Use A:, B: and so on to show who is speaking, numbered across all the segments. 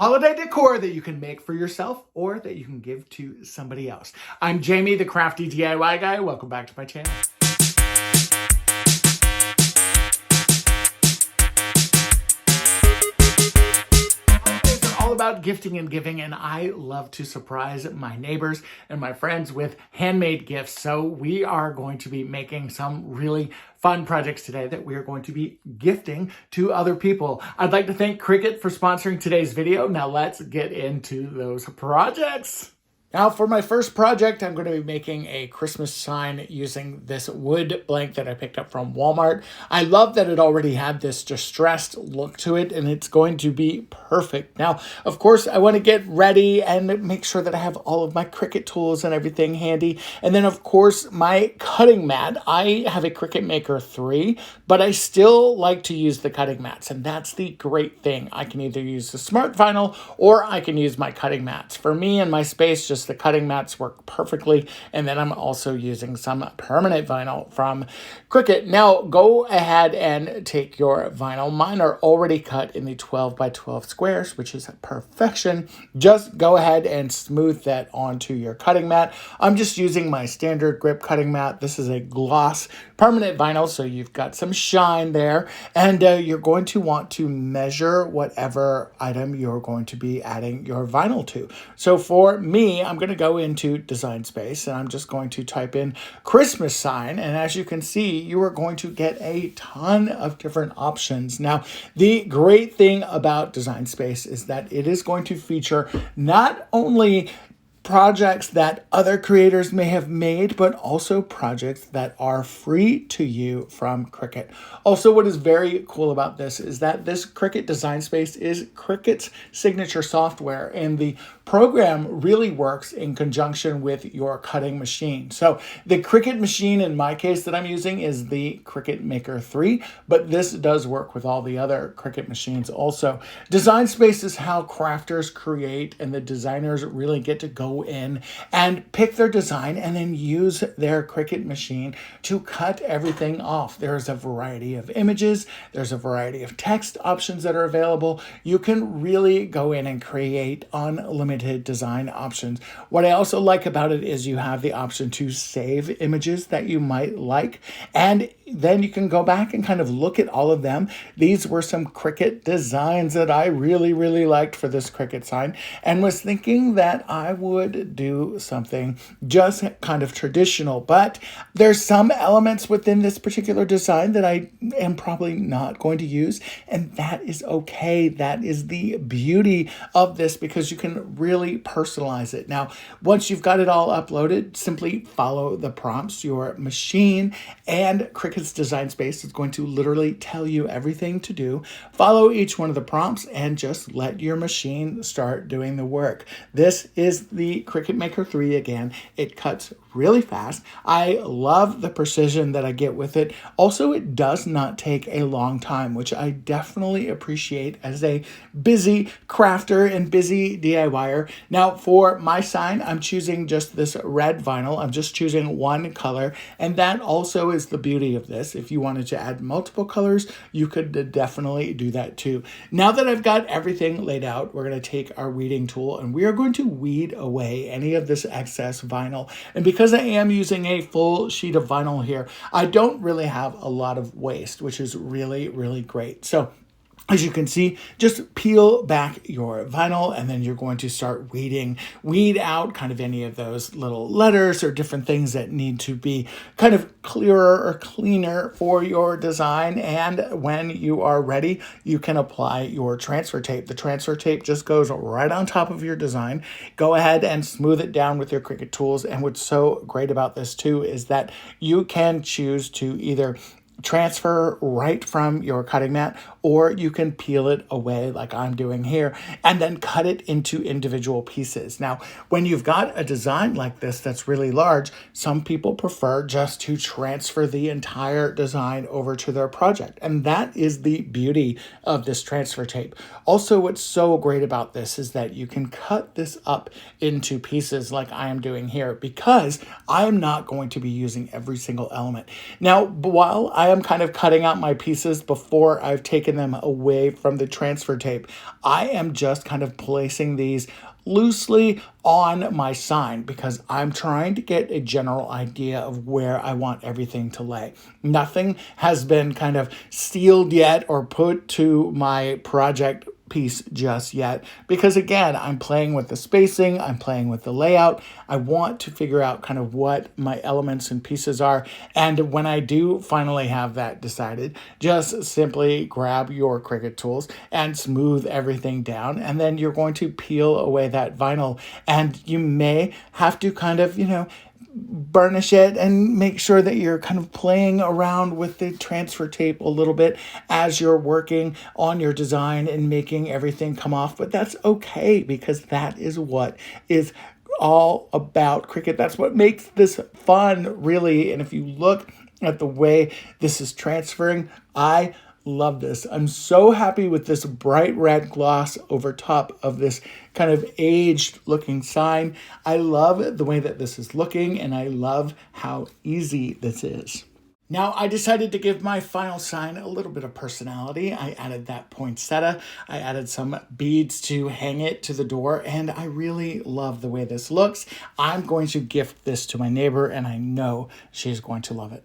A: holiday decor that you can make for yourself or that you can give to somebody else. I'm Jamie, the crafty DIY guy. Welcome back to my channel. Holidays are all about gifting and giving, and I love to surprise my neighbors and my friends with handmade gifts. So we are going to be making some really fun projects today that we are going to be gifting to other people. I'd like to thank Cricut for sponsoring today's video. Now let's get into those projects. Now for my first project, I'm going to be making a Christmas sign using this wood blank that I picked up from Walmart. I love that it already had this distressed look to it, and it's going to be perfect. Now, of course, I want to get ready and make sure that I have all of my Cricut tools and everything handy. And then, of course, my cutting mat. I have a Cricut Maker 3, but I still like to use the cutting mats, and that's the great thing. I can either use the smart vinyl or I can use my cutting mats. For me and my space, just the cutting mats work perfectly. And then I'm also using some permanent vinyl from Cricut. Now go ahead and take your vinyl. Mine are already cut in the 12 by 12 squares, which is perfection. Just go ahead and smooth that onto your cutting mat. I'm just using my standard grip cutting mat. This is a gloss permanent vinyl, so you've got some shine there. And you're going to want to measure whatever item you're going to be adding your vinyl to. So for me, I'm going to go into Design Space and I'm just going to type in Christmas sign. And as you can see, you are going to get a ton of different options. Now, the great thing about Design Space is that it is going to feature not only projects that other creators may have made, but also projects that are free to you from Cricut. Also, what is very cool about this is that this Cricut Design Space is Cricut's signature software, and the program really works in conjunction with your cutting machine. So the Cricut machine in my case that I'm using is the Cricut Maker 3, but this does work with all the other Cricut machines also. Design Space is how crafters create, and the designers really get to go in and pick their design and then use their Cricut machine to cut everything off. There's a variety of images, there's a variety of text options that are available. You can really go in and create unlimited design options. What I also like about it is you have the option to save images that you might like, and then you can go back and kind of look at all of them. These were some Cricut designs that I really liked for this Cricut sign, and was thinking that I would do something just kind of traditional, but there's some elements within this particular design that I am probably not going to use, and that is okay. That is the beauty of this, because you can really personalize it. Now, once you've got it all uploaded, simply follow the prompts. Your machine and Cricut's Design Space is going to literally tell you everything to do. Follow each one of the prompts and just let your machine start doing the work. This is the Cricut Maker 3 again. It cuts really fast. I love the precision that I get with it. Also, it does not take a long time, which I definitely appreciate as a busy crafter and busy DIYer. Now, for my sign, I'm choosing just this red vinyl. I'm just choosing one color, and that also is the beauty of this. If you wanted to add multiple colors, you could definitely do that too. Now that I've got everything laid out, we're going to take our weeding tool and we are going to weed away any of this excess vinyl. And because I am using a full sheet of vinyl here, I don't really have a lot of waste, which is really great. So as you can see, just peel back your vinyl and then you're going to start weed out kind of any of those little letters or different things that need to be kind of clearer or cleaner for your design. And when you are ready, you can apply your transfer tape. The transfer tape just goes right on top of your design. Go ahead and smooth it down with your Cricut tools. And what's so great about this too is that you can choose to either transfer right from your cutting mat, or you can peel it away like I'm doing here and then cut it into individual pieces. Now, when you've got a design like this that's really large, some people prefer just to transfer the entire design over to their project. And that is the beauty of this transfer tape. Also, what's so great about this is that you can cut this up into pieces like I am doing here, because I am not going to be using every single element. Now, while I am kind of cutting out my pieces before I've taken taken them away from the transfer tape. I am just kind of placing these loosely on my sign because I'm trying to get a general idea of where I want everything to lay. Nothing has been kind of sealed yet or put to my project piece just yet because again, I'm playing with the spacing, I'm playing with the layout. I want to figure out kind of what my elements and pieces are. And when I do finally have that decided, just simply grab your Cricut tools and smooth everything down. And then you're going to peel away that vinyl, and you may have to kind of, burnish it and make sure that you're kind of playing around with the transfer tape a little bit as you're working on your design and making everything come off. But that's okay because that is what is all about Cricut. That's what makes this fun, really. And if you look at the way this is transferring, I love this. I'm so happy with this bright red gloss over top of this kind of aged looking sign. I love the way that this is looking, and I love how easy this is. Now, I decided to give my final sign a little bit of personality. I added that poinsettia. I added some beads to hang it to the door, and I really love the way this looks. I'm going to gift this to my neighbor, and I know she's going to love it.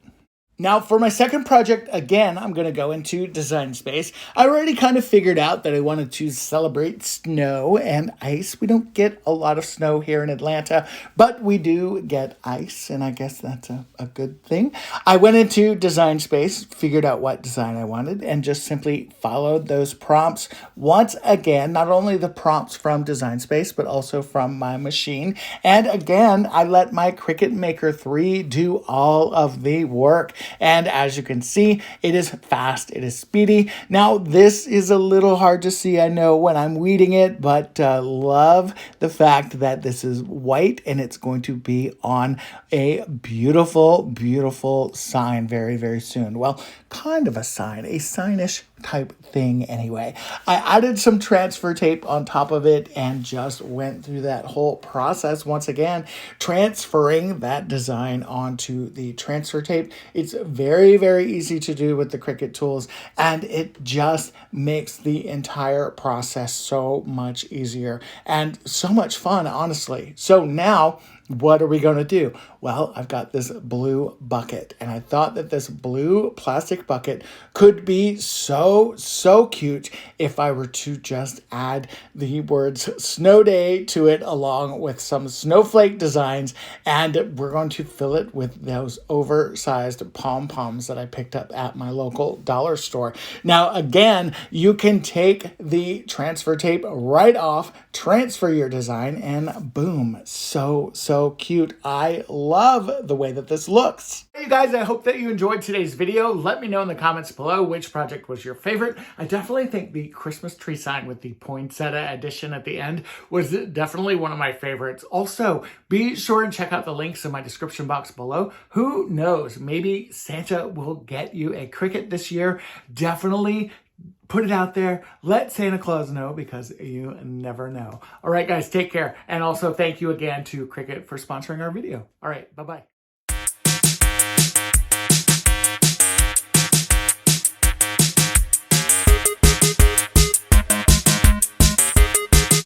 A: Now, for my second project, again, I'm going to go into Design Space. I already kind of figured out that I wanted to celebrate snow and ice. We don't get a lot of snow here in Atlanta, but we do get ice, and I guess that's a good thing. I went into Design Space, figured out what design I wanted, and just simply followed those prompts. Once again, not only the prompts from Design Space, but also from my machine. And again, I let my Cricut Maker 3 do all of the work. And as you can see, it is fast, it is speedy. Now, this is a little hard to see, I know, when I'm weeding it, but love the fact that this is white and it's going to be on a beautiful, beautiful sign very, very soon. Well, kind of a sign, a signish type thing anyway. I added some transfer tape on top of it and just went through that whole process once again, transferring that design onto the transfer tape. It's very, very easy to do with the Cricut tools, and it just makes the entire process so much easier and so much fun, honestly. So now, what are we going to do? Well, I've got this blue bucket, and I thought that this blue plastic bucket could be so cute if I were to just add the words Snow Day to it along with some snowflake designs, and we're going to fill it with those oversized pom-poms that I picked up at my local dollar store. Now, again, you can take the transfer tape right off, transfer your design, and boom, so cute. I love the way that this looks. Hey, you guys, I hope that you enjoyed today's video. Let me know in the comments below which project was your favorite. I definitely think the Christmas tree sign with the poinsettia addition at the end was definitely one of my favorites. Also, be sure and check out the links in my description box below. Who knows, maybe Santa will get you a Cricut this year. Definitely put it out there. Let Santa Claus know because you never know. All right, guys, take care. And also thank you again to Cricut for sponsoring our video. All right, bye-bye.